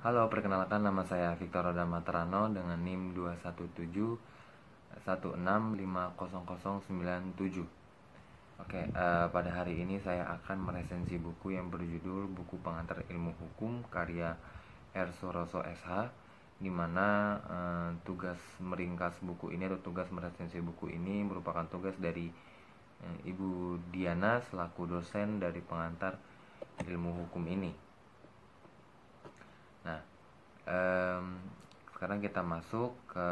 Halo, perkenalkan nama saya Victor Rodamaterano dengan NIM 21716500097. Oke, pada hari ini saya akan meresensi buku yang berjudul Buku Pengantar Ilmu Hukum karya R. Suroso SH, di mana tugas meringkas buku ini atau tugas meresensi buku ini merupakan tugas dari Ibu Diana selaku dosen dari pengantar ilmu hukum ini. Nah, sekarang kita masuk ke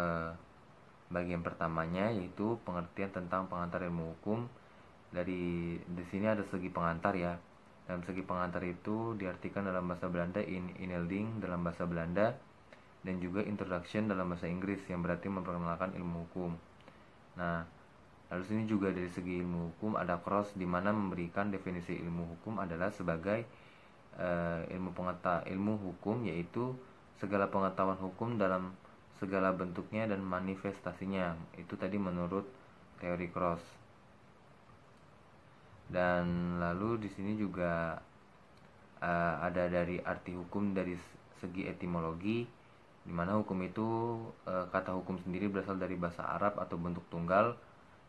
bagian pertamanya, yaitu pengertian tentang pengantar ilmu hukum. Di sini ada segi pengantar ya. Dalam segi pengantar itu diartikan dalam bahasa Belanda inleiding dalam bahasa Belanda, dan juga introduction dalam bahasa Inggris yang berarti memperkenalkan ilmu hukum. Nah, lalu sini juga dari segi ilmu hukum ada cross, di mana memberikan definisi ilmu hukum adalah sebagai ilmu hukum yaitu segala pengetahuan hukum dalam segala bentuknya dan manifestasinya. Itu tadi menurut teori Cross. Dan lalu di sini juga ada dari arti hukum dari segi etimologi, di mana hukum itu kata hukum sendiri berasal dari bahasa Arab atau bentuk tunggal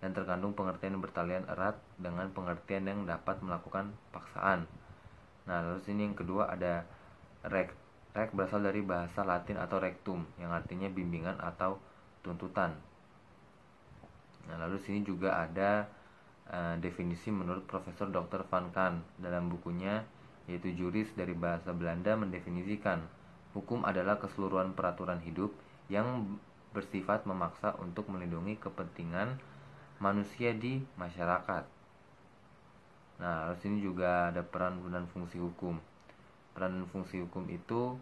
dan terkandung pengertian bertalian erat dengan pengertian yang dapat melakukan paksaan. Nah, lalu sini yang kedua ada rec. Rec berasal dari bahasa Latin atau rectum yang artinya bimbingan atau tuntutan. Nah, lalu sini juga ada definisi menurut Profesor Dr. Van Kan dalam bukunya, yaitu Juris dari bahasa Belanda, mendefinisikan hukum adalah keseluruhan peraturan hidup yang bersifat memaksa untuk melindungi kepentingan manusia di masyarakat. Nah, lalu sini juga ada peran dan fungsi hukum. Peran dan fungsi hukum itu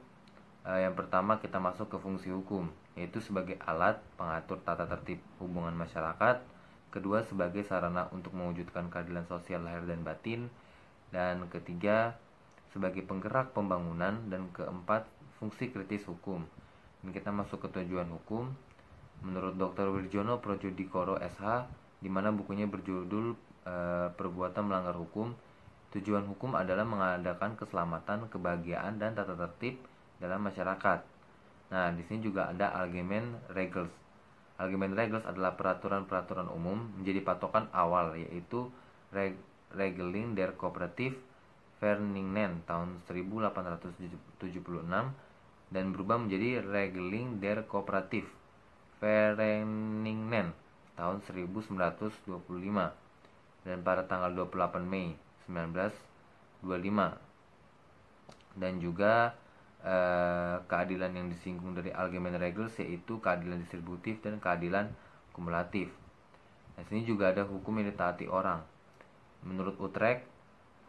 yang pertama kita masuk ke fungsi hukum, yaitu sebagai alat pengatur tata tertib hubungan masyarakat. Kedua, sebagai sarana untuk mewujudkan keadilan sosial lahir dan batin. Dan ketiga, sebagai penggerak pembangunan. Dan keempat, fungsi kritis hukum. Dan kita masuk ke tujuan hukum. Menurut Dr. Wirjono Projodikoro SH, di mana bukunya berjudul Perbuatan Melanggar Hukum. Tujuan hukum adalah mengadakan keselamatan, kebahagiaan, dan tata tertib dalam masyarakat. Nah, di sini juga ada Allgemeine Regels. Allgemeine Regels adalah peraturan-peraturan umum menjadi patokan awal, yaitu Regeling der Cooperative Verenigingen tahun 1876 dan berubah menjadi Regeling der Cooperative Verenigingen tahun 1925 dan pada tanggal 28 Mei 1925. Dan juga keadilan yang disinggung dari Allgemeine Regels yaitu keadilan distributif dan keadilan kumulatif. Nah, sini juga ada hukum yang ditaati orang. Menurut Utrecht,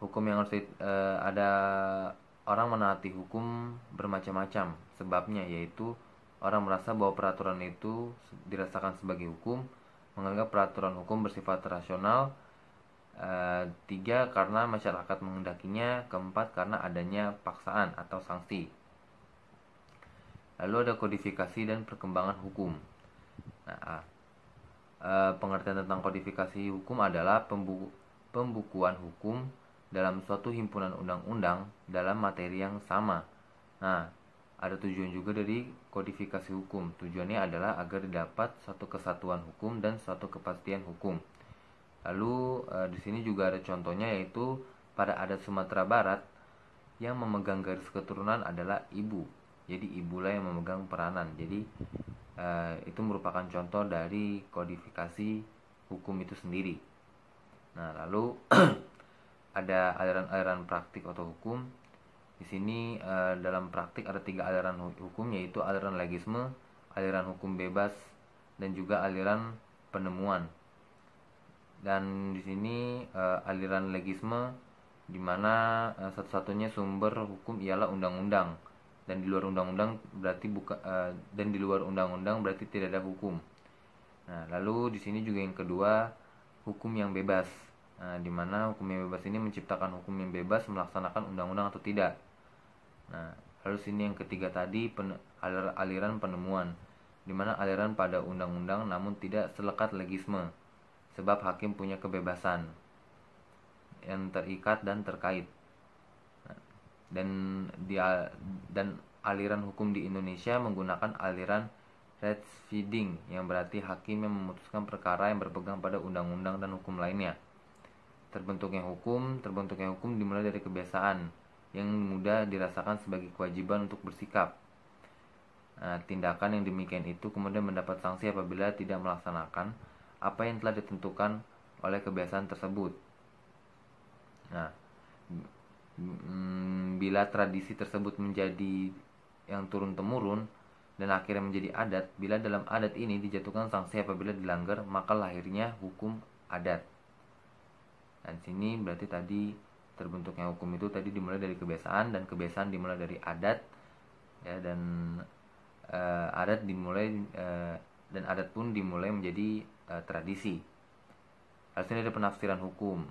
hukum yang harus ada orang menaati hukum bermacam-macam sebabnya, yaitu orang merasa bahwa peraturan itu dirasakan sebagai hukum, menganggap peraturan hukum bersifat rasional. 3, karena masyarakat menghendakinya. 4, karena adanya paksaan atau sanksi. Lalu ada kodifikasi dan perkembangan hukum. Nah, pengertian tentang kodifikasi hukum adalah pembukuan hukum dalam suatu himpunan undang-undang dalam materi yang sama. Nah, ada tujuan juga dari kodifikasi hukum. Tujuannya adalah agar didapat suatu kesatuan hukum dan suatu kepastian hukum. Lalu di sini juga ada contohnya, yaitu pada adat Sumatera Barat yang memegang garis keturunan adalah ibu. Jadi ibulah yang memegang peranan. Jadi itu merupakan contoh dari kodifikasi hukum itu sendiri. Nah, lalu ada aliran-aliran praktik atau hukum. Di sini dalam praktik ada 3 aliran hukum, yaitu aliran legisme, aliran hukum bebas, dan juga aliran penemuan. Dan di sini aliran legisme, di mana satu-satunya sumber hukum ialah undang-undang, dan di luar undang-undang berarti tidak ada hukum. Nah, lalu di sini juga yang kedua, hukum yang bebas. Nah, di mana hukum yang bebas ini menciptakan hukum yang bebas melaksanakan undang-undang atau tidak. Nah, lalu sini yang ketiga tadi aliran penemuan, di mana aliran pada undang-undang namun tidak selekat legisme, sebab hakim punya kebebasan yang terikat dan terkait. Dan aliran hukum di Indonesia menggunakan aliran Rechtswiding, yang berarti hakim yang memutuskan perkara yang berpegang pada undang-undang dan hukum lainnya. Terbentuknya hukum dimulai dari kebiasaan yang mudah dirasakan sebagai kewajiban untuk bersikap. Nah, tindakan yang demikian itu kemudian mendapat sanksi apabila tidak melaksanakan apa yang telah ditentukan oleh kebiasaan tersebut. Nah, bila tradisi tersebut menjadi yang turun-temurun dan akhirnya menjadi adat, bila dalam adat ini dijatuhkan sanksi apabila dilanggar, maka lahirnya hukum adat. Dan sini berarti tadi terbentuknya hukum itu tadi dimulai dari kebiasaan, dan kebiasaan dimulai dari adat, ya, dan adat dimulai dan adat pun dimulai menjadi tradisi. Lalu sini ada penafsiran hukum.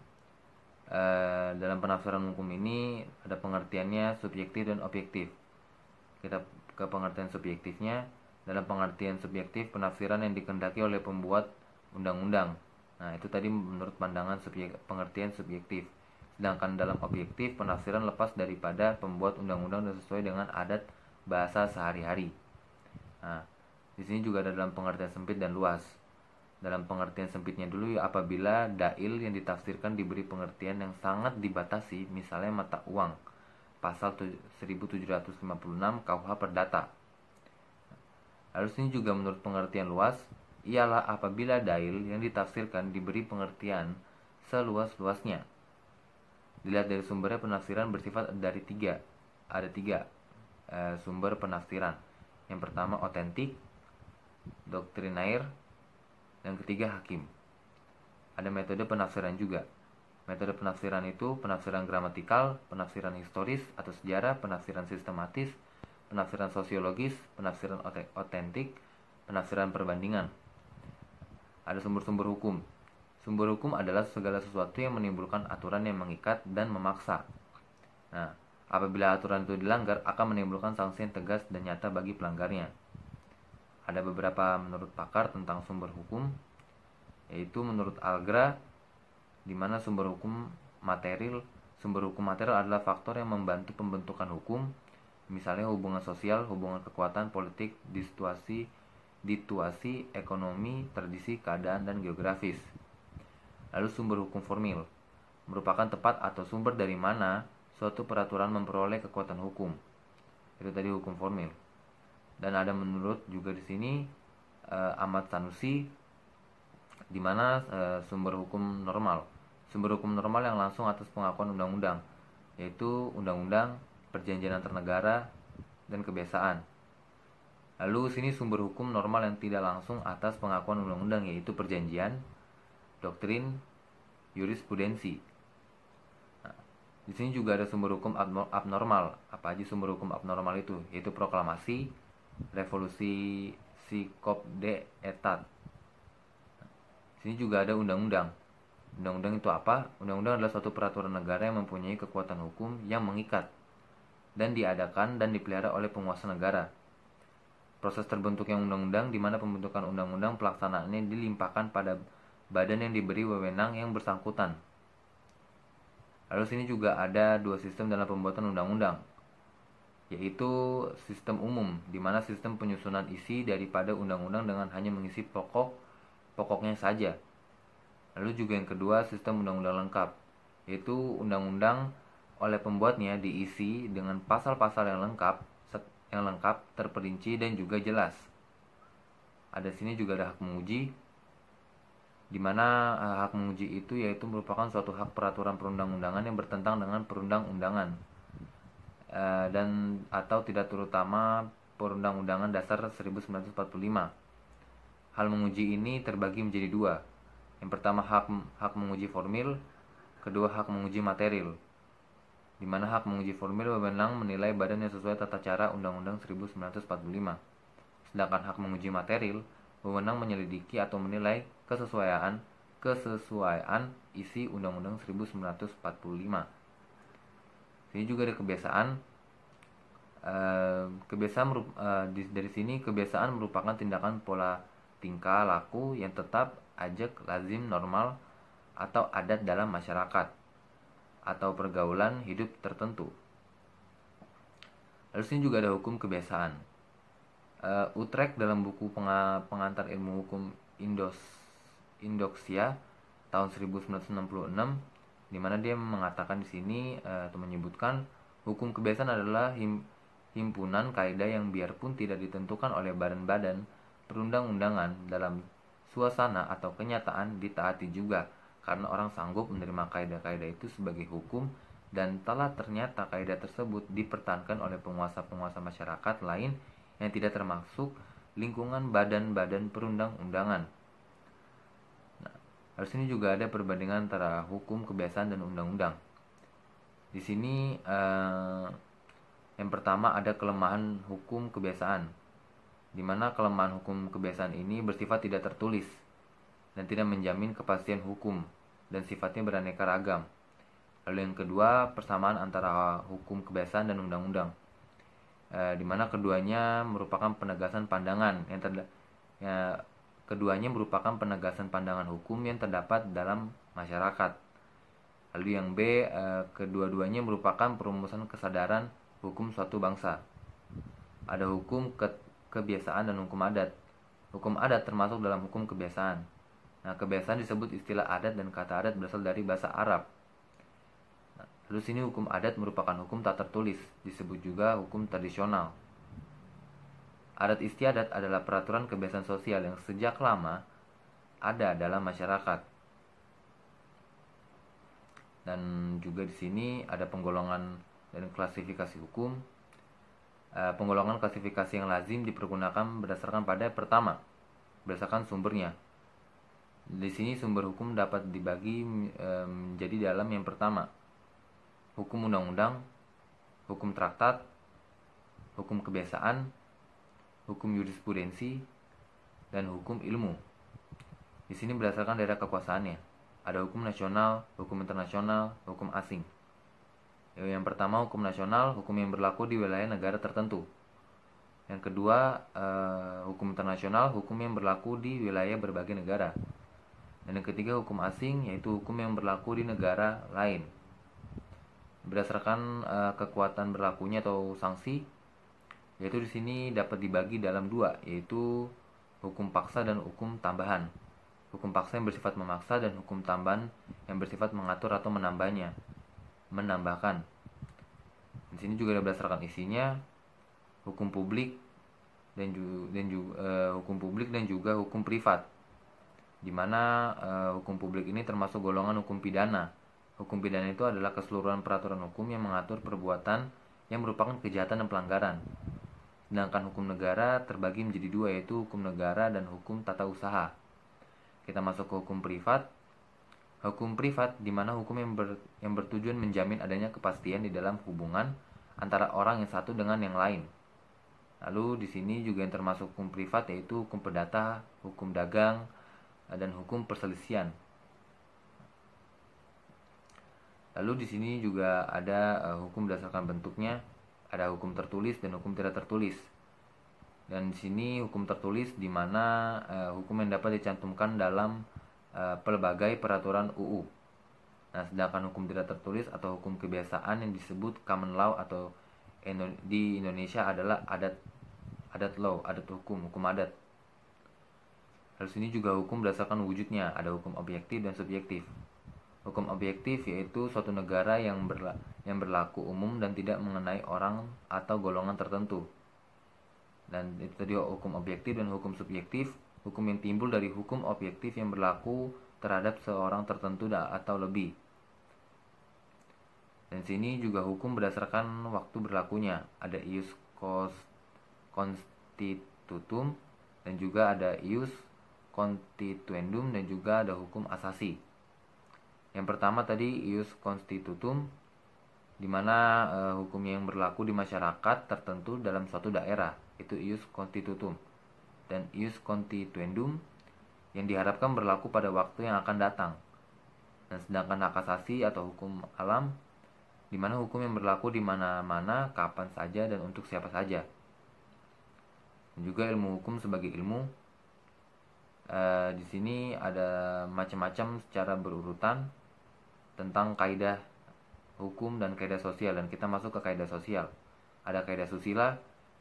Dalam penafsiran hukum ini ada pengertiannya subjektif dan objektif. Kita ke pengertian subjektifnya. Dalam pengertian subjektif, penafsiran yang dikehendaki oleh pembuat undang-undang. Nah, itu tadi menurut pandangan pengertian subjektif. Sedangkan dalam objektif, penafsiran lepas daripada pembuat undang-undang dan sesuai dengan adat bahasa sehari-hari. Nah, di sini juga ada dalam pengertian sempit dan luas. Dalam pengertian sempitnya dulu, apabila dalil yang ditafsirkan diberi pengertian yang sangat dibatasi, misalnya mata uang, pasal 1756 KUH Perdata. Lalu sini juga menurut pengertian luas, ialah apabila dalil yang ditafsirkan diberi pengertian seluas-luasnya. Dilihat dari sumbernya, penafsiran bersifat dari tiga. Ada tiga sumber penafsiran. Yang pertama otentik, doktrinair, dan ketiga hakim. Ada metode penafsiran juga. Metode penafsiran itu penafsiran gramatikal, penafsiran historis atau sejarah, penafsiran sistematis, penafsiran sosiologis, penafsiran otentik, penafsiran perbandingan. Ada sumber-sumber hukum. Sumber hukum adalah segala sesuatu yang menimbulkan aturan yang mengikat dan memaksa. Nah, apabila aturan itu dilanggar, akan menimbulkan sanksi yang tegas dan nyata bagi pelanggarnya. Ada beberapa menurut pakar tentang sumber hukum, yaitu menurut Algra, di mana sumber hukum material adalah faktor yang membantu pembentukan hukum, misalnya hubungan sosial, hubungan kekuatan, politik, situasi ekonomi, tradisi, keadaan, dan geografis. Lalu sumber hukum formil merupakan tempat atau sumber dari mana suatu peraturan memperoleh kekuatan hukum. Itu tadi hukum formil. Dan ada menurut juga di sini Ahmad Sanusi, di mana sumber hukum normal. Sumber hukum normal yang langsung atas pengakuan undang-undang, yaitu undang-undang, perjanjian antar negara, dan kebiasaan. Lalu sini sumber hukum normal yang tidak langsung atas pengakuan undang-undang, yaitu perjanjian, doktrin, jurisprudensi. Nah, di sini juga ada sumber hukum abnormal. Apa aja sumber hukum abnormal itu? Yaitu proklamasi, revolusi Sikop-de Etat. Sini juga ada undang-undang. Undang-undang itu apa? Undang-undang adalah suatu peraturan negara yang mempunyai kekuatan hukum yang mengikat dan diadakan dan dipelihara oleh penguasa negara. Proses terbentuknya undang-undang, di mana pembentukan undang-undang pelaksanaannya dilimpahkan pada badan yang diberi wewenang yang bersangkutan. Lalu sini juga ada dua sistem dalam pembuatan undang-undang, yaitu sistem umum, di mana sistem penyusunan isi daripada undang-undang dengan hanya mengisi pokoknya saja. Lalu juga yang kedua, sistem undang-undang lengkap, yaitu undang-undang oleh pembuatnya diisi dengan pasal-pasal yang lengkap, terperinci dan juga jelas. Ada sini juga ada hak menguji, di mana hak menguji itu yaitu merupakan suatu hak peraturan perundang-undangan yang bertentangan dengan perundang-undangan dan atau tidak terutama Perundang-undangan Dasar 1945. Hal menguji ini terbagi menjadi dua. Yang pertama hak menguji formil, kedua hak menguji material. Di mana hak menguji formil wewenang menilai badan yang sesuai tata cara Undang-Undang 1945. Sedangkan hak menguji material wewenang menyelidiki atau menilai kesesuaian isi Undang-Undang 1945. Ini juga ada kebiasaan. Dari sini kebiasaan merupakan tindakan pola tingkah laku yang tetap, ajak, lazim, normal, atau adat dalam masyarakat atau pergaulan hidup tertentu. Lalu sini juga ada hukum kebiasaan. Utrecht dalam buku pengantar ilmu hukum Indoxia tahun 1966, di mana dia mengatakan di sini atau menyebutkan hukum kebiasaan adalah himpunan kaidah yang biarpun tidak ditentukan oleh badan-badan perundang-undangan dalam suasana atau kenyataan ditaati juga karena orang sanggup menerima kaidah-kaidah itu sebagai hukum dan telah ternyata kaidah tersebut dipertahankan oleh penguasa-penguasa masyarakat lain yang tidak termasuk lingkungan badan-badan perundang-undangan. Nah, harus ini juga ada perbandingan antara hukum kebiasaan dan undang-undang. Di sini yang pertama ada kelemahan hukum kebiasaan, di mana kelemahan hukum kebiasaan ini bersifat tidak tertulis dan tidak menjamin kepastian hukum dan sifatnya beraneka ragam. Lalu yang kedua, persamaan antara hukum kebiasaan dan undang-undang, di mana keduanya merupakan penegasan pandangan hukum yang terdapat dalam masyarakat. Lalu yang B, kedua-duanya merupakan perumusan kesadaran hukum suatu bangsa. Ada hukum kebiasaan dan hukum adat. Hukum adat termasuk dalam hukum kebiasaan. Nah, kebiasaan disebut istilah adat dan kata adat berasal dari bahasa Arab. Nah, lalu sini hukum adat merupakan hukum tak tertulis, disebut juga hukum tradisional. Adat istiadat adalah peraturan kebiasaan sosial yang sejak lama ada dalam masyarakat. Dan juga di sini ada penggolongan dan klasifikasi hukum. Penggolongan klasifikasi yang lazim dipergunakan berdasarkan pada pertama, berdasarkan sumbernya. Di sini sumber hukum dapat dibagi menjadi dalam yang pertama, hukum undang-undang, hukum traktat, hukum kebiasaan, hukum jurisprudensi, dan hukum ilmu. Di sini berdasarkan daerah kekuasaannya. Ada hukum nasional, hukum internasional, hukum asing. Yang pertama, hukum nasional, hukum yang berlaku di wilayah negara tertentu. Yang kedua, hukum internasional, hukum yang berlaku di wilayah berbagai negara. Dan yang ketiga, hukum asing, yaitu hukum yang berlaku di negara lain. Berdasarkan kekuatan berlakunya atau sanksi, yaitu di sini dapat dibagi dalam dua, yaitu hukum paksa dan hukum tambahan. Hukum paksa yang bersifat memaksa dan hukum tambahan yang bersifat mengatur atau menambahkan. Di sini juga berdasarkan isinya, hukum publik dan juga hukum privat. Di mana hukum publik ini termasuk golongan hukum pidana. Hukum pidana itu adalah keseluruhan peraturan hukum yang mengatur perbuatan yang merupakan kejahatan dan pelanggaran. Sedangkan hukum negara terbagi menjadi dua, yaitu hukum negara dan hukum tata usaha. Kita masuk ke hukum privat. Hukum privat di mana hukum yang bertujuan menjamin adanya kepastian di dalam hubungan antara orang yang satu dengan yang lain. Lalu di sini juga yang termasuk hukum privat yaitu hukum perdata, hukum dagang, dan hukum perselisihan. Lalu di sini juga ada hukum berdasarkan bentuknya, ada hukum tertulis dan hukum tidak tertulis. Dan di sini hukum tertulis di mana hukum yang dapat dicantumkan dalam pelbagai peraturan UU. Nah, sedangkan hukum tidak tertulis atau hukum kebiasaan yang disebut common law atau di Indonesia adalah adat law, adat hukum adat. Lalu sini juga hukum berdasarkan wujudnya, ada hukum objektif dan subjektif. Hukum objektif yaitu suatu negara yang berlaku umum dan tidak mengenai orang atau golongan tertentu. Dan itu tadi hukum objektif dan hukum subjektif. Hukum yang timbul dari hukum objektif yang berlaku terhadap seorang tertentu atau lebih. Dan sini juga hukum berdasarkan waktu berlakunya. Ada ius constitutum dan juga ada ius constituendum dan juga ada hukum asasi. Yang pertama tadi ius constitutum, di mana hukum yang berlaku di masyarakat tertentu dalam suatu daerah, itu ius constitutum. Dan ius constituendum yang diharapkan berlaku pada waktu yang akan datang. Dan sedangkan hak asasi atau hukum alam, di mana hukum yang berlaku di mana-mana, kapan saja dan untuk siapa saja. Dan juga ilmu hukum sebagai ilmu. Di sini ada macam-macam secara berurutan tentang kaidah hukum dan kaidah sosial, dan kita masuk ke kaidah sosial. Ada kaidah susila,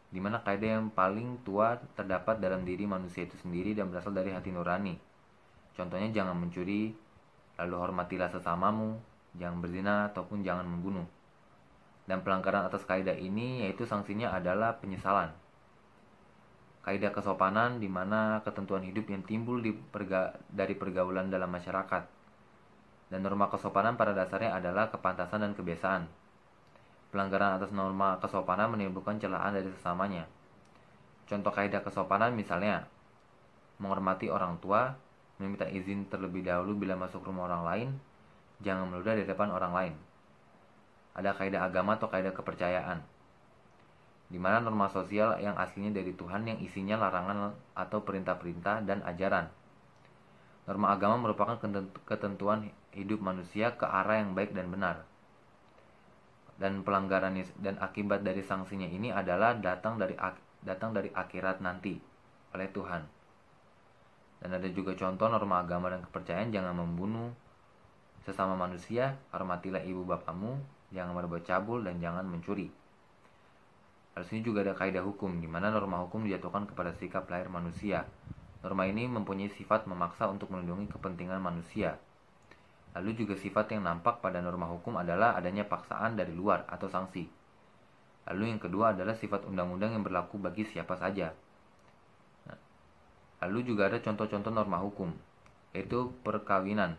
di mana kaidah yang paling tua terdapat dalam diri manusia itu sendiri dan berasal dari hati nurani. Contohnya jangan mencuri, lalu hormatilah sesamamu, jangan berzina ataupun jangan membunuh. Dan pelanggaran atas kaidah ini yaitu sanksinya adalah penyesalan. Kaidah kesopanan di mana ketentuan hidup yang timbul dari pergaulan dalam masyarakat. Dan norma kesopanan pada dasarnya adalah kepantasan dan kebiasaan. Pelanggaran atas norma kesopanan menimbulkan celaan dari sesamanya. Contoh kaidah kesopanan misalnya menghormati orang tua, meminta izin terlebih dahulu bila masuk rumah orang lain, jangan meludah di depan orang lain. Ada kaidah agama atau kaidah kepercayaan, di mana norma sosial yang aslinya dari Tuhan yang isinya larangan atau perintah-perintah dan ajaran. Norma agama merupakan ketentuan hidup manusia ke arah yang baik dan benar. Dan pelanggaran dan akibat dari sanksinya ini adalah datang dari akhirat nanti oleh Tuhan. Dan ada juga contoh norma agama dan kepercayaan, jangan membunuh sesama manusia, hormatilah ibu bapamu, jangan berbuat cabul dan jangan mencuri. Lalu sini juga ada kaidah hukum, di mana norma hukum dijatuhkan kepada sikap lahir manusia. Norma ini mempunyai sifat memaksa untuk melindungi kepentingan manusia. Lalu juga sifat yang nampak pada norma hukum adalah adanya paksaan dari luar atau sanksi. Lalu yang kedua adalah sifat undang-undang yang berlaku bagi siapa saja. Lalu juga ada contoh-contoh norma hukum, yaitu perkawinan.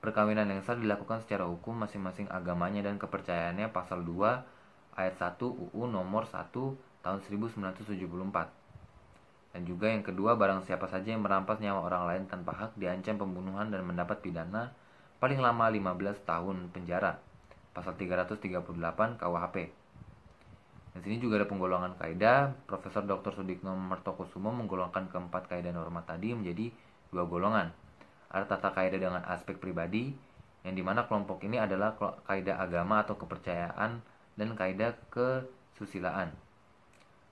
Perkawinan yang sah dilakukan secara hukum masing-masing agamanya dan kepercayaannya, pasal 2 ayat 1 UU nomor 1 tahun 1974. Dan juga yang kedua, barang siapa saja yang merampas nyawa orang lain tanpa hak diancam pembunuhan dan mendapat pidana paling lama 15 tahun penjara, pasal 338 KUHP. Dan sini juga ada penggolongan kaidah. Profesor Dr. Sudikno Mertokusumo menggolongkan keempat kaidah norma tadi menjadi 2 golongan. Ada tata kaidah dengan aspek pribadi, yang dimana kelompok ini adalah kaidah agama atau kepercayaan dan kaidah kesusilaan.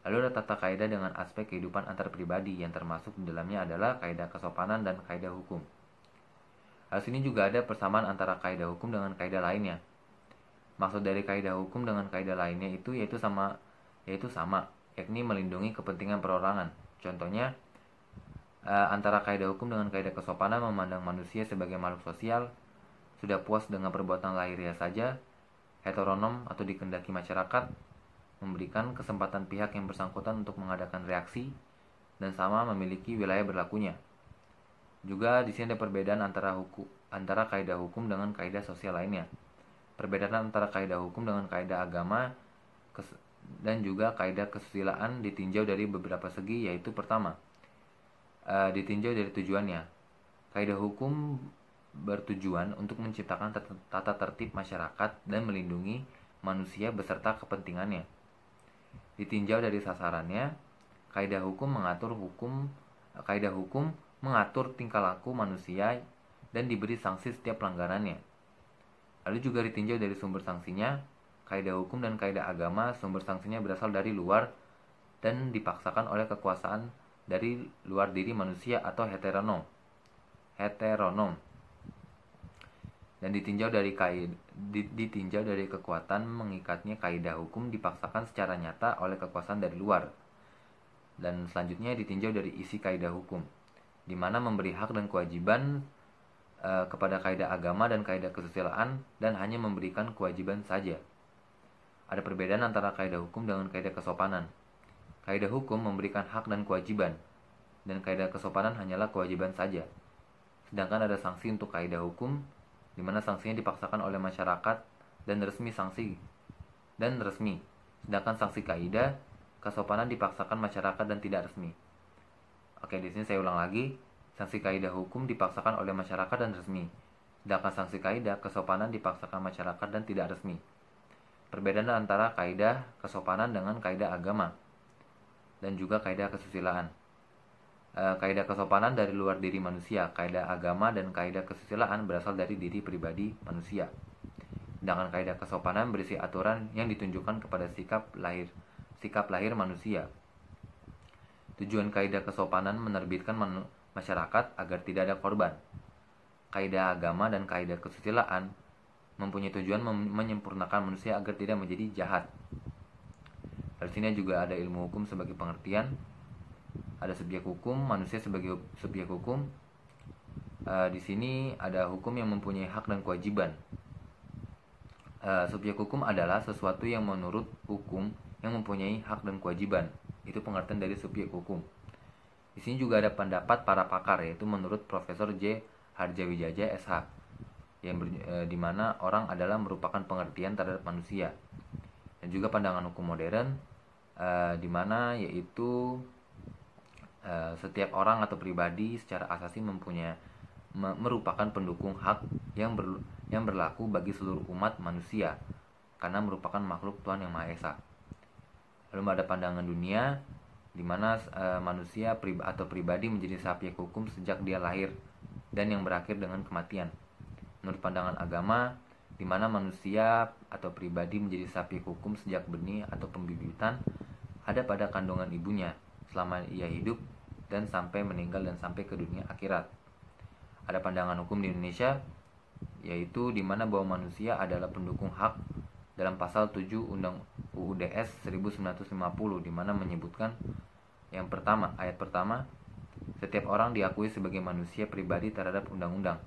Lalu ada tata kaidah dengan aspek kehidupan antar pribadi, yang termasuk di dalamnya adalah kaidah kesopanan dan kaidah hukum. Hal sini juga ada persamaan antara kaidah hukum dengan kaidah lainnya. Maksud dari kaidah hukum dengan kaidah lainnya yaitu sama, yakni melindungi kepentingan perorangan. Contohnya, antara kaidah hukum dengan kaidah kesopanan memandang manusia sebagai makhluk sosial, sudah puas dengan perbuatan lahiriah saja, heteronom atau dikehendaki masyarakat, memberikan kesempatan pihak yang bersangkutan untuk mengadakan reaksi, dan sama memiliki wilayah berlakunya. Juga di sini ada perbedaan antara kaidah hukum dengan kaidah sosial lainnya. Perbedaan antara kaidah hukum dengan kaidah agama dan juga kaidah kesusilaan ditinjau dari beberapa segi, yaitu pertama, ditinjau dari tujuannya. Kaidah hukum bertujuan untuk menciptakan tata tertib masyarakat dan melindungi manusia beserta kepentingannya. Ditinjau dari sasarannya, kaidah hukum mengatur tingkah laku manusia dan diberi sanksi setiap pelanggarannya. Lalu juga ditinjau dari sumber sanksinya. Kaidah hukum dan kaidah agama, sumber sanksinya berasal dari luar dan dipaksakan oleh kekuasaan dari luar diri manusia atau heteronom. Dan ditinjau dari kekuatan mengikatnya. Kaidah hukum dipaksakan secara nyata oleh kekuasaan dari luar. Dan selanjutnya ditinjau dari isi kaidah hukum, di mana memberi hak dan kewajiban kepada kaidah agama dan kaidah kesusilaan, dan hanya memberikan kewajiban saja. Ada perbedaan antara kaidah hukum dengan kaidah kesopanan. Kaidah hukum memberikan hak dan kewajiban, dan kaidah kesopanan hanyalah kewajiban saja. Sedangkan ada sanksi untuk kaidah hukum, di mana sanksinya dipaksakan oleh masyarakat dan resmi. Sedangkan sanksi kaidah kesopanan dipaksakan masyarakat dan tidak resmi. Oke, di sini saya ulang lagi. Sanksi kaidah hukum dipaksakan oleh masyarakat dan resmi. Sedangkan sanksi kaidah kesopanan dipaksakan masyarakat dan tidak resmi. Perbedaan antara kaidah kesopanan dengan kaidah agama dan juga kaidah kesusilaan. Kaidah kesopanan dari luar diri manusia, kaidah agama dan kaidah kesusilaan berasal dari diri pribadi manusia. Sedangkan kaidah kesopanan berisi aturan yang ditunjukkan kepada sikap lahir manusia. Tujuan kaidah kesopanan menerbitkan masyarakat agar tidak ada korban. Kaidah agama dan kaidah kesusilaan mempunyai tujuan menyempurnakan manusia agar tidak menjadi jahat. Di sini juga ada ilmu hukum sebagai pengertian, ada subjek hukum, manusia sebagai subjek hukum. Di sini ada hukum yang mempunyai hak dan kewajiban. Subjek hukum adalah sesuatu yang menurut hukum yang mempunyai hak dan kewajiban. Itu pengertian dari subjek hukum. Di sini juga ada pendapat para pakar, yaitu menurut Profesor J. Harjawijaja SH, di mana orang adalah merupakan pengertian terhadap manusia. Dan juga pandangan hukum modern, di mana yaitu setiap orang atau pribadi secara asasi merupakan pendukung hak yang berlaku bagi seluruh umat manusia karena merupakan makhluk Tuhan Yang Maha Esa. Lalu ada pandangan dunia, di mana manusia atau pribadi menjadi subjek hukum sejak dia lahir dan yang berakhir dengan kematian. Menurut pandangan agama, di mana manusia atau pribadi menjadi subjek hukum sejak benih atau pembibitan ada pada kandungan ibunya selama ia hidup dan sampai meninggal dan sampai ke dunia akhirat. Ada pandangan hukum di Indonesia, yaitu di mana bahwa manusia adalah pendukung hak dalam pasal 7 Undang UUDS 1950, di mana menyebutkan yang pertama, ayat pertama, setiap orang diakui sebagai manusia pribadi terhadap undang-undang.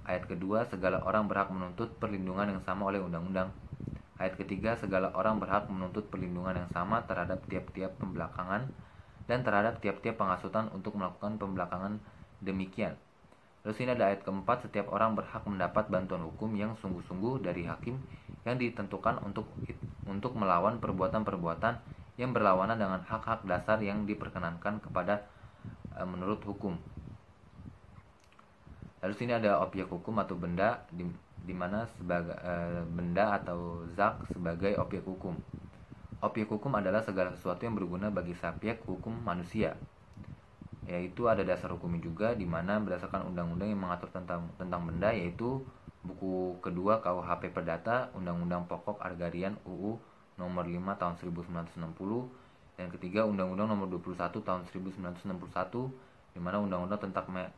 Ayat kedua, segala orang berhak menuntut perlindungan yang sama oleh undang-undang. Ayat ketiga, segala orang berhak menuntut perlindungan yang sama terhadap tiap-tiap pembelakangan dan terhadap tiap-tiap pengasutan untuk melakukan pembelakangan demikian. Terus ini ada ayat keempat, setiap orang berhak mendapat bantuan hukum yang sungguh-sungguh dari hakim yang ditentukan untuk melawan perbuatan-perbuatan yang berlawanan dengan hak-hak dasar yang diperkenankan kepada menurut hukum. Lalu sini ada objek hukum atau benda, di mana sebagai benda atau zat sebagai objek hukum. Objek hukum adalah segala sesuatu yang berguna bagi subjek hukum manusia. Yaitu ada dasar hukumnya juga, di mana berdasarkan undang-undang yang mengatur tentang benda, yaitu buku kedua KUHP Perdata, Undang-Undang Pokok Agrarian UU nomor 5 tahun 1960, dan ketiga Undang-Undang nomor 21 tahun 1961, di mana undang-undang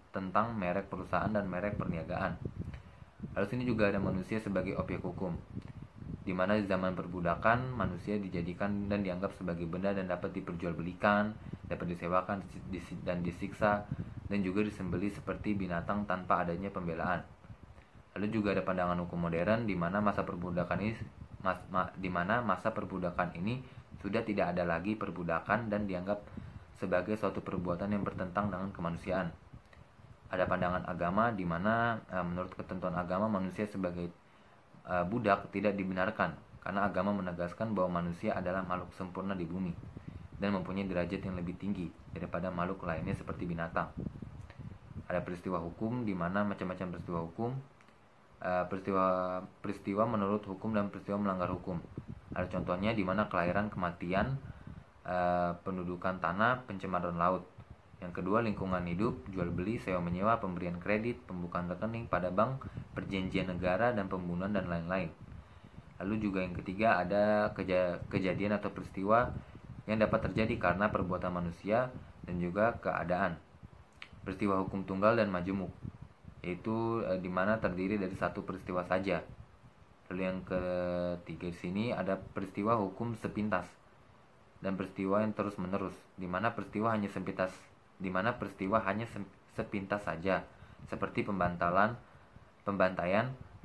tentang merek perusahaan dan merek perniagaan. Lalu sini juga ada manusia sebagai objek hukum, di mana di zaman perbudakan manusia dijadikan dan dianggap sebagai benda dan dapat diperjualbelikan, dapat disewakan dan disiksa, dan juga disembelih seperti binatang tanpa adanya pembelaan. Lalu juga ada pandangan hukum modern, di mana masa perbudakan ini sudah tidak ada lagi perbudakan dan dianggap sebagai suatu perbuatan yang bertentangan dengan kemanusiaan. Ada pandangan agama, di mana menurut ketentuan agama manusia sebagai budak tidak dibenarkan, karena agama menegaskan bahwa manusia adalah makhluk sempurna di bumi dan mempunyai derajat yang lebih tinggi daripada makhluk lainnya seperti binatang. Ada peristiwa hukum, di mana macam-macam peristiwa hukum, peristiwa menurut hukum dan peristiwa melanggar hukum. Ada contohnya, di mana kelahiran, kematian, pendudukan tanah, pencemaran laut. Yang kedua, lingkungan hidup, jual beli, sewa menyewa, pemberian kredit, pembukaan rekening pada bank, perjanjian negara, dan pembunuhan dan lain-lain. Lalu juga yang ketiga, ada kejadian atau peristiwa yang dapat terjadi karena perbuatan manusia dan juga keadaan. Peristiwa hukum tunggal dan majemuk, yaitu di mana terdiri dari satu peristiwa saja. Lalu yang ketiga di sini ada peristiwa hukum sepintas dan peristiwa yang terus-menerus, di mana peristiwa hanya sepintas saja, seperti pembantaian,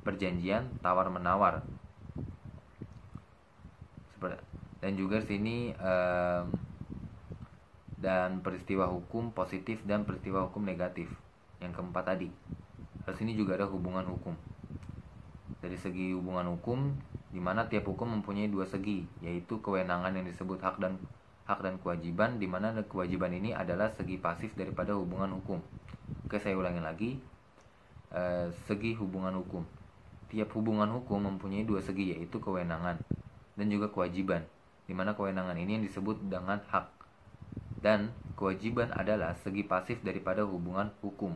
perjanjian, tawar-menawar. Dan juga di sini dan peristiwa hukum positif dan peristiwa hukum negatif. Yang keempat tadi. Terus ini juga ada hubungan hukum. Dari segi hubungan hukum, di mana tiap hukum mempunyai dua segi, yaitu kewenangan yang disebut hak dan kewajiban, di mana kewajiban ini adalah segi pasif daripada hubungan hukum. Oke, saya ulangi lagi. Segi hubungan hukum. Tiap hubungan hukum mempunyai dua segi, yaitu kewenangan dan juga kewajiban, di mana kewenangan ini yang disebut dengan hak dan kewajiban adalah segi pasif daripada hubungan hukum.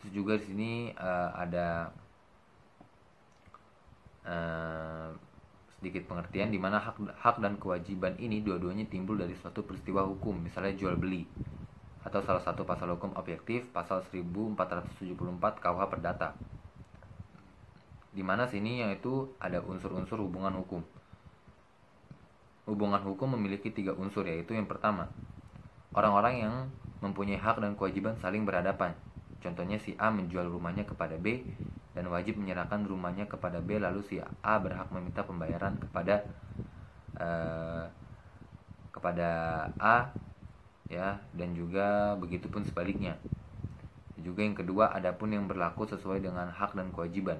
Terus juga di sini ada sedikit pengertian, di mana hak dan kewajiban ini dua-duanya timbul dari suatu peristiwa hukum, misalnya jual beli, atau salah satu pasal hukum objektif, pasal 1474 KUH Perdata, di mana sini yaitu ada unsur-unsur hubungan hukum. hubungan hukum memiliki 3 unsur, yaitu yang pertama, orang-orang yang mempunyai hak dan kewajiban saling berhadapan. Contohnya si A menjual rumahnya kepada B dan wajib menyerahkan rumahnya kepada B, lalu si A berhak meminta pembayaran kepada A, ya, dan juga begitupun sebaliknya. Juga yang kedua, adapun yang berlaku sesuai dengan hak dan kewajiban.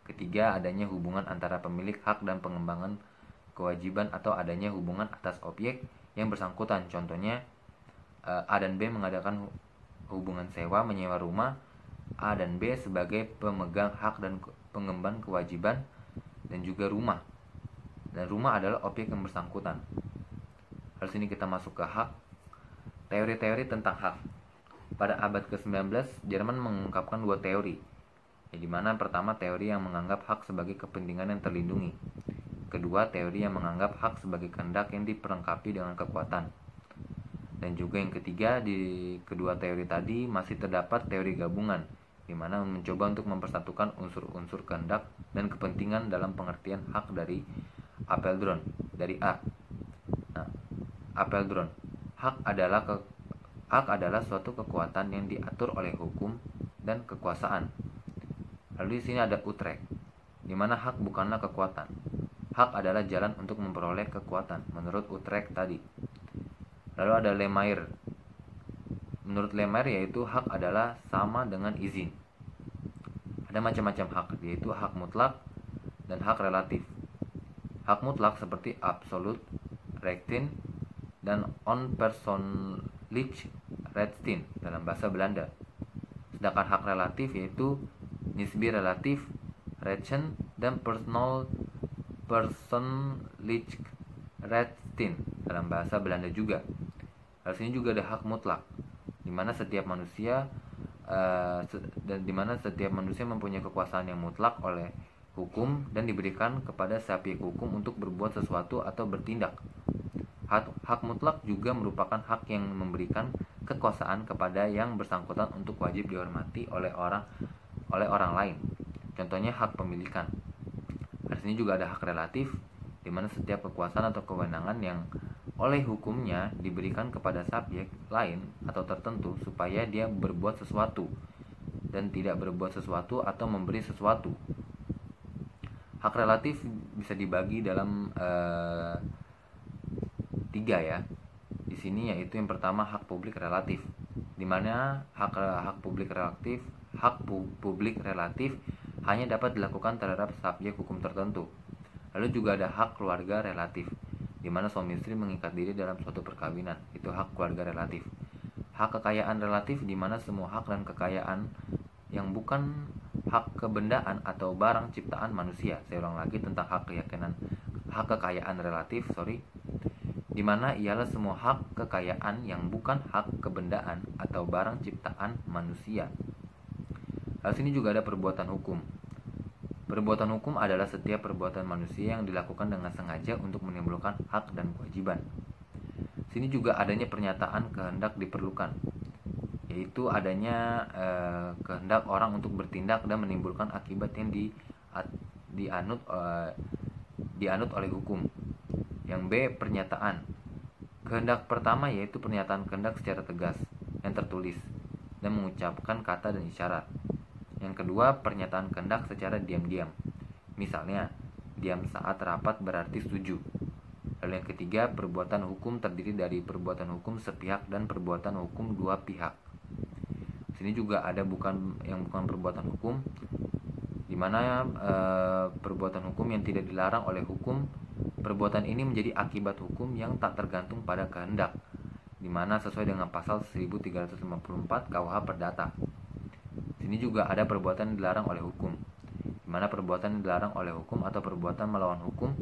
Ketiga, adanya hubungan antara pemilik hak dan pengembangan kewajiban atau adanya hubungan atas objek yang bersangkutan. Contohnya A dan B mengadakan hubungan sewa menyewa rumah. A dan B sebagai pemegang hak dan pengemban kewajiban dan juga rumah. Dan rumah adalah objek yang bersangkutan. Lalu sini kita masuk ke hak. Teori-teori tentang hak. Pada abad ke-19, Jerman mengungkapkan 2 teori. Di mana pertama teori yang menganggap hak sebagai kepentingan yang terlindungi. Kedua, teori yang menganggap hak sebagai kehendak yang diperlengkapi dengan kekuatan. Dan juga yang ketiga, di kedua teori tadi masih terdapat teori gabungan, di mana mencoba untuk mempersatukan unsur-unsur kehendak dan kepentingan dalam pengertian hak dari Apeldoorn, dari A. Nah, Apeldoorn, hak adalah suatu kekuatan yang diatur oleh hukum dan kekuasaan. Lalu di sini ada Utrecht, di mana hak bukanlah kekuatan. Hak adalah jalan untuk memperoleh kekuatan, menurut Utrecht tadi. Lalu ada Lemaitre. Menurut Lemaitre, yaitu hak adalah sama dengan izin. Ada macam-macam hak, yaitu hak mutlak dan hak relatif. Hak mutlak seperti absolute rechten dan onpersoonlijk rechten dalam bahasa Belanda. Sedangkan hak relatif yaitu nisbi relatif rechten dan persoonlijk rechten dalam bahasa Belanda juga. Lalu sini juga ada hak mutlak, di mana setiap manusia mempunyai kekuasaan yang mutlak oleh hukum dan diberikan kepada subjek hukum untuk berbuat sesuatu atau bertindak. Hak mutlak juga merupakan hak yang memberikan kekuasaan kepada yang bersangkutan untuk wajib dihormati oleh orang lain. Contohnya hak pemilikan. Di sini juga ada hak relatif, di mana setiap kekuasaan atau kewenangan yang oleh hukumnya diberikan kepada subjek lain atau tertentu supaya dia berbuat sesuatu dan tidak berbuat sesuatu atau memberi sesuatu. Hak relatif bisa dibagi dalam 3 ya. Di sini yaitu yang pertama hak publik relatif, di mana hak publik relatif hanya dapat dilakukan terhadap subjek hukum tertentu. Lalu juga ada hak keluarga relatif, di mana suami istri mengikat diri dalam suatu perkawinan, itu hak keluarga relatif. Hak kekayaan relatif, di mana semua hak dan kekayaan yang bukan hak kebendaan atau barang ciptaan manusia. Saya ulang lagi tentang hak kekayaan relatif, di mana ialah semua hak kekayaan yang bukan hak kebendaan atau barang ciptaan manusia. Lalu sini juga ada perbuatan hukum. Perbuatan hukum adalah setiap perbuatan manusia yang dilakukan dengan sengaja untuk menimbulkan hak dan kewajiban. Sini juga adanya pernyataan kehendak diperlukan, yaitu adanya kehendak orang untuk bertindak dan menimbulkan akibat yang dianut oleh hukum. Yang B, pernyataan. Kehendak pertama yaitu pernyataan kehendak secara tegas yang tertulis dan mengucapkan kata dan isyarat. Yang kedua, pernyataan kehendak secara diam-diam. Misalnya, diam saat rapat berarti setuju. Lalu yang ketiga, perbuatan hukum terdiri dari perbuatan hukum sepihak dan perbuatan hukum dua pihak. Sini juga ada bukan perbuatan hukum, di mana perbuatan hukum yang tidak dilarang oleh hukum. Perbuatan ini menjadi akibat hukum yang tak tergantung pada kehendak, di mana sesuai dengan pasal 1354 KUH Perdata. Sini juga ada perbuatan yang dilarang oleh hukum, di mana perbuatan yang dilarang oleh hukum atau perbuatan melawan hukum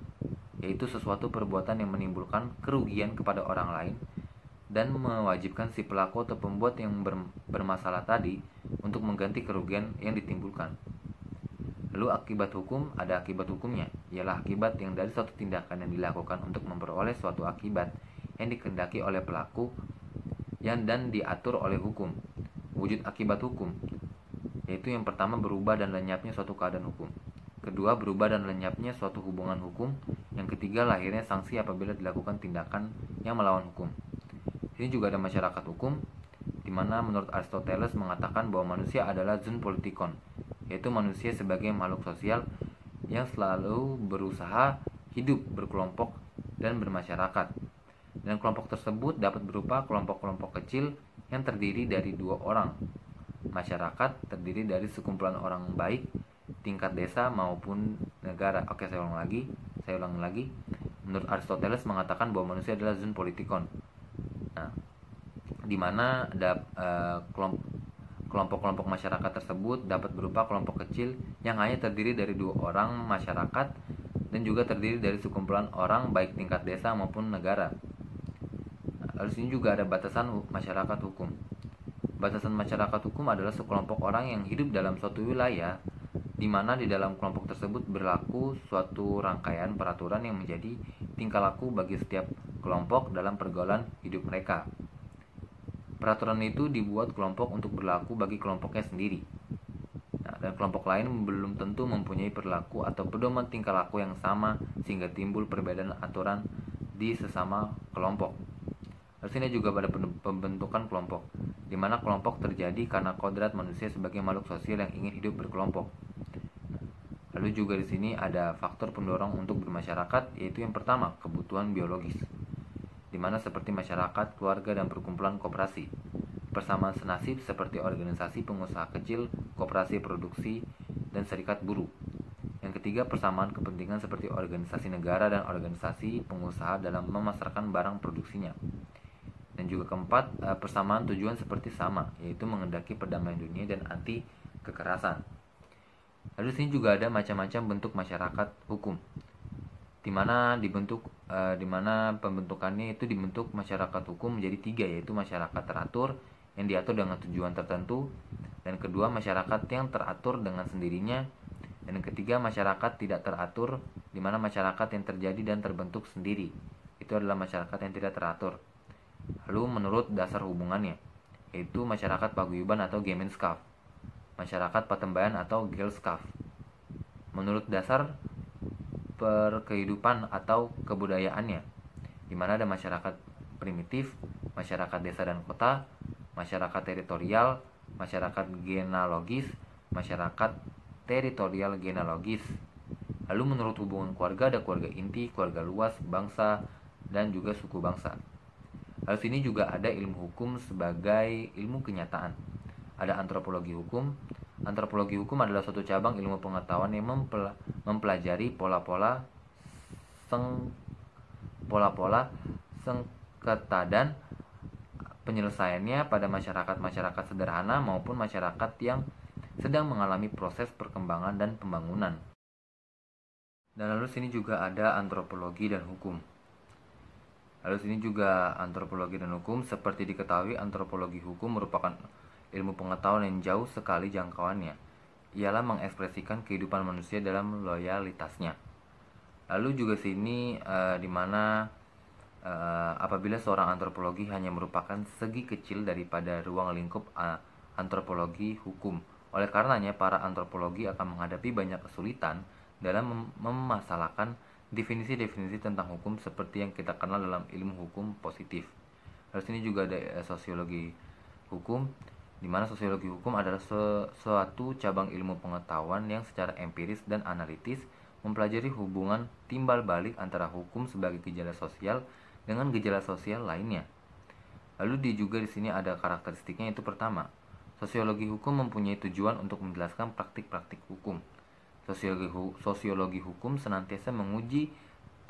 yaitu sesuatu perbuatan yang menimbulkan kerugian kepada orang lain dan mewajibkan si pelaku atau pembuat yang bermasalah tadi untuk mengganti kerugian yang ditimbulkan. Lalu akibat hukum, ada akibat hukumnya, ialah akibat yang dari suatu tindakan yang dilakukan untuk memperoleh suatu akibat yang dikehendaki oleh pelaku dan diatur oleh hukum. Wujud akibat hukum, yaitu yang pertama berubah dan lenyapnya suatu keadaan hukum. Kedua, berubah dan lenyapnya suatu hubungan hukum. Yang ketiga, lahirnya sanksi apabila dilakukan tindakan yang melawan hukum. Ini juga ada masyarakat hukum, di mana menurut Aristoteles mengatakan bahwa manusia adalah zoon politikon, yaitu manusia sebagai makhluk sosial yang selalu berusaha hidup berkelompok dan bermasyarakat. Dan kelompok tersebut dapat berupa kelompok-kelompok kecil yang terdiri dari dua orang. Masyarakat terdiri dari sekumpulan orang baik, tingkat desa maupun negara. Oke, saya ulang lagi. Menurut Aristoteles mengatakan bahwa manusia adalah zoon politikon. Nah, di mana kelompok-kelompok masyarakat tersebut dapat berupa kelompok kecil yang hanya terdiri dari dua orang masyarakat dan juga terdiri dari sekumpulan orang baik tingkat desa maupun negara. Lalu sini juga ada batasan masyarakat hukum. Batasan masyarakat hukum adalah sekelompok orang yang hidup dalam suatu wilayah di mana di dalam kelompok tersebut berlaku suatu rangkaian peraturan yang menjadi tingkah laku bagi setiap kelompok dalam pergaulan hidup mereka. Peraturan itu dibuat kelompok untuk berlaku bagi kelompoknya sendiri. Nah, dan kelompok lain belum tentu mempunyai perilaku atau pedoman tingkah laku yang sama sehingga timbul perbedaan aturan di sesama kelompok. Lalu sini juga pada pembentukan kelompok, di mana kelompok terjadi karena kodrat manusia sebagai makhluk sosial yang ingin hidup berkelompok. Lalu juga di sini ada faktor pendorong untuk bermasyarakat, yaitu yang pertama, kebutuhan biologis, di mana seperti masyarakat, keluarga, dan perkumpulan koperasi. Persamaan senasib seperti organisasi pengusaha kecil, koperasi produksi, dan serikat buruh. Yang ketiga, persamaan kepentingan seperti organisasi negara dan organisasi pengusaha dalam memasarkan barang produksinya. Dan juga keempat, persamaan tujuan seperti sama, yaitu mengendaki perdamaian dunia dan anti kekerasan. Lalu sini juga ada macam-macam bentuk masyarakat hukum, di mana pembentukannya itu dibentuk masyarakat hukum menjadi tiga, yaitu masyarakat teratur yang diatur dengan tujuan tertentu, dan kedua masyarakat yang teratur dengan sendirinya, dan yang ketiga masyarakat tidak teratur, di mana masyarakat yang terjadi dan terbentuk sendiri itu adalah masyarakat yang tidak teratur. Lalu menurut dasar hubungannya, yaitu masyarakat paguyuban atau Gemeinschaft, masyarakat patembayan atau Gesellschaft. Menurut dasar perkehidupan atau kebudayaannya, di mana ada masyarakat primitif, masyarakat desa dan kota, masyarakat teritorial, masyarakat genealogis, masyarakat teritorial genealogis. Lalu menurut hubungan keluarga ada keluarga inti, keluarga luas, bangsa, dan juga suku bangsa. Lalu sini juga ada ilmu hukum sebagai ilmu kenyataan. Ada antropologi hukum. Antropologi hukum adalah suatu cabang ilmu pengetahuan yang mempelajari pola-pola sengketa dan penyelesaiannya pada masyarakat-masyarakat sederhana maupun masyarakat yang sedang mengalami proses perkembangan dan pembangunan. Dan lalu sini juga ada antropologi dan hukum. Lalu sini juga antropologi dan hukum. Seperti diketahui, antropologi hukum merupakan ilmu pengetahuan yang jauh sekali jangkauannya. Ialah mengekspresikan kehidupan manusia dalam loyalitasnya. Lalu juga sini dimana apabila seorang antropologi hanya merupakan segi kecil daripada ruang lingkup antropologi hukum. Oleh karenanya, para antropologi akan menghadapi banyak kesulitan dalam memasalahkan definisi-definisi tentang hukum seperti yang kita kenal dalam ilmu hukum positif. Lalu sini juga ada sosiologi hukum, di mana sosiologi hukum adalah suatu cabang ilmu pengetahuan yang secara empiris dan analitis mempelajari hubungan timbal balik antara hukum sebagai gejala sosial dengan gejala sosial lainnya. Lalu juga di sini ada karakteristiknya, itu pertama, sosiologi hukum mempunyai tujuan untuk menjelaskan praktik-praktik hukum. Sosiologi hukum senantiasa menguji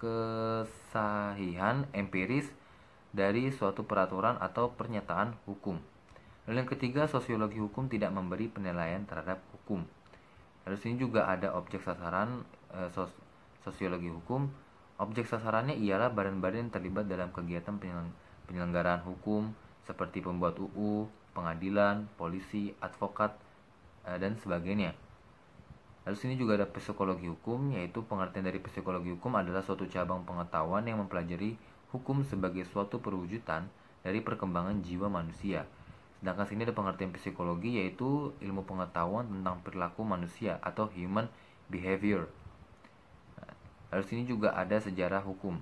kesahihan empiris dari suatu peraturan atau pernyataan hukum. Lalu yang ketiga, sosiologi hukum tidak memberi penilaian terhadap hukum. Lalu sini juga ada objek sasaran sosiologi hukum. Objek sasarannya ialah badan-badan yang terlibat dalam kegiatan penyelenggaraan hukum seperti pembuat UU, pengadilan, polisi, advokat, dan sebagainya. Lalu sini juga ada psikologi hukum, yaitu pengertian dari psikologi hukum adalah suatu cabang pengetahuan yang mempelajari hukum sebagai suatu perwujudan dari perkembangan jiwa manusia. Sedangkan sini ada pengertian psikologi, yaitu ilmu pengetahuan tentang perilaku manusia atau human behavior. Lalu sini juga ada sejarah hukum,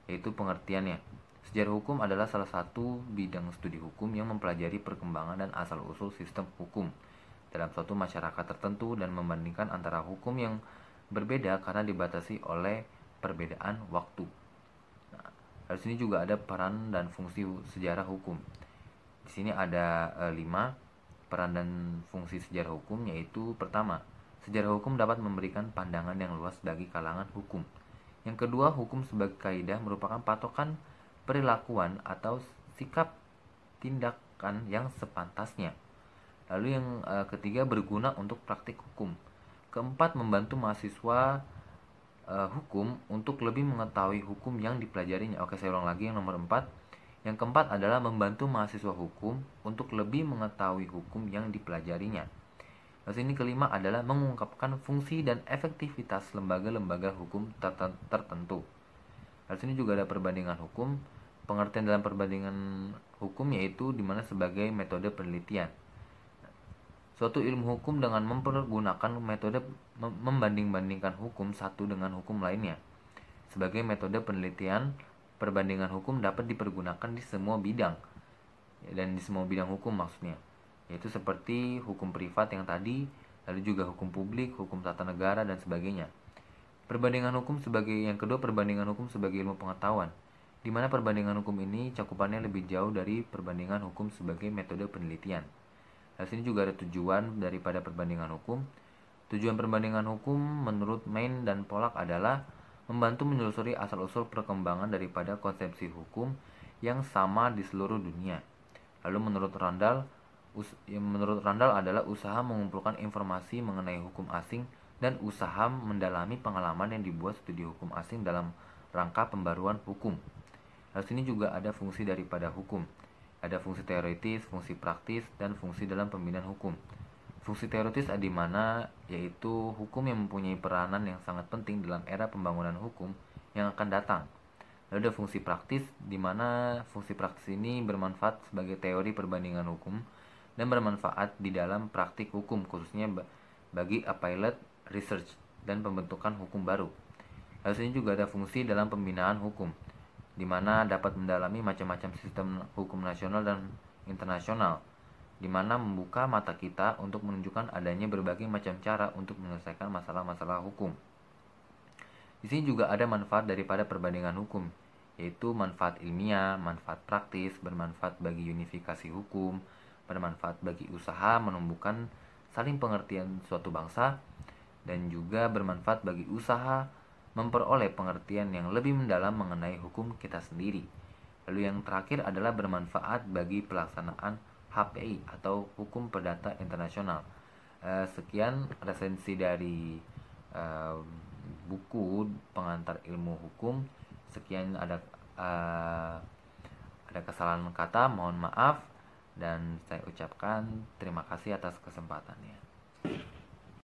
yaitu pengertiannya. Sejarah hukum adalah salah satu bidang studi hukum yang mempelajari perkembangan dan asal-usul sistem hukum dalam suatu masyarakat tertentu dan membandingkan antara hukum yang berbeda karena dibatasi oleh perbedaan waktu. Nah, lalu sini juga ada peran dan fungsi sejarah hukum. Di sini ada 5 peran dan fungsi sejarah hukum, yaitu pertama, sejarah hukum dapat memberikan pandangan yang luas bagi kalangan hukum. Yang kedua, hukum sebagai kaidah merupakan patokan perilakuan atau sikap tindakan yang sepantasnya. Lalu yang ketiga, berguna untuk praktik hukum. Keempat, membantu mahasiswa hukum untuk lebih mengetahui hukum yang dipelajarinya. Oke, saya ulang lagi yang nomor 4. Yang keempat adalah membantu mahasiswa hukum untuk lebih mengetahui hukum yang dipelajarinya. Lalu ini kelima adalah mengungkapkan fungsi dan efektivitas lembaga-lembaga hukum tertentu. Lalu sini juga ada perbandingan hukum. Pengertian dalam perbandingan hukum yaitu dimana sebagai metode penelitian. Suatu ilmu hukum dengan mempergunakan metode membanding-bandingkan hukum satu dengan hukum lainnya. Sebagai metode penelitian, perbandingan hukum dapat dipergunakan di semua bidang, dan di semua bidang hukum maksudnya, yaitu seperti hukum privat yang tadi, lalu juga hukum publik, hukum tata negara, dan sebagainya. Perbandingan hukum sebagai yang kedua, perbandingan hukum sebagai ilmu pengetahuan, di mana perbandingan hukum ini cakupannya lebih jauh dari perbandingan hukum sebagai metode penelitian. Di sini juga ada tujuan daripada perbandingan hukum. Tujuan perbandingan hukum menurut Main dan Pollack adalah membantu menelusuri asal-usul perkembangan daripada konsepsi hukum yang sama di seluruh dunia. Lalu menurut Randall adalah usaha mengumpulkan informasi mengenai hukum asing dan usaha mendalami pengalaman yang dibuat studi hukum asing dalam rangka pembaruan hukum. Lalu sini juga ada fungsi daripada hukum. Ada fungsi teoritis, fungsi praktis, dan fungsi dalam pembinaan hukum. Fungsi teoritis di mana yaitu hukum yang mempunyai peranan yang sangat penting dalam era pembangunan hukum yang akan datang. Lalu ada fungsi praktis di mana fungsi praktis ini bermanfaat sebagai teori perbandingan hukum dan bermanfaat di dalam praktik hukum khususnya bagi applied research dan pembentukan hukum baru. Lalu sini juga ada fungsi dalam pembinaan hukum di mana dapat mendalami macam-macam sistem hukum nasional dan internasional, di mana membuka mata kita untuk menunjukkan adanya berbagai macam cara untuk menyelesaikan masalah-masalah hukum. Di sini juga ada manfaat daripada perbandingan hukum, yaitu manfaat ilmiah, manfaat praktis, bermanfaat bagi unifikasi hukum, bermanfaat bagi usaha menumbuhkan saling pengertian suatu bangsa, dan juga bermanfaat bagi usaha memperoleh pengertian yang lebih mendalam mengenai hukum kita sendiri. Lalu yang terakhir adalah bermanfaat bagi pelaksanaan HPI atau Hukum Perdata Internasional. Sekian resensi dari buku pengantar ilmu hukum. Sekian ada kesalahan kata, mohon maaf, dan saya ucapkan terima kasih atas kesempatannya.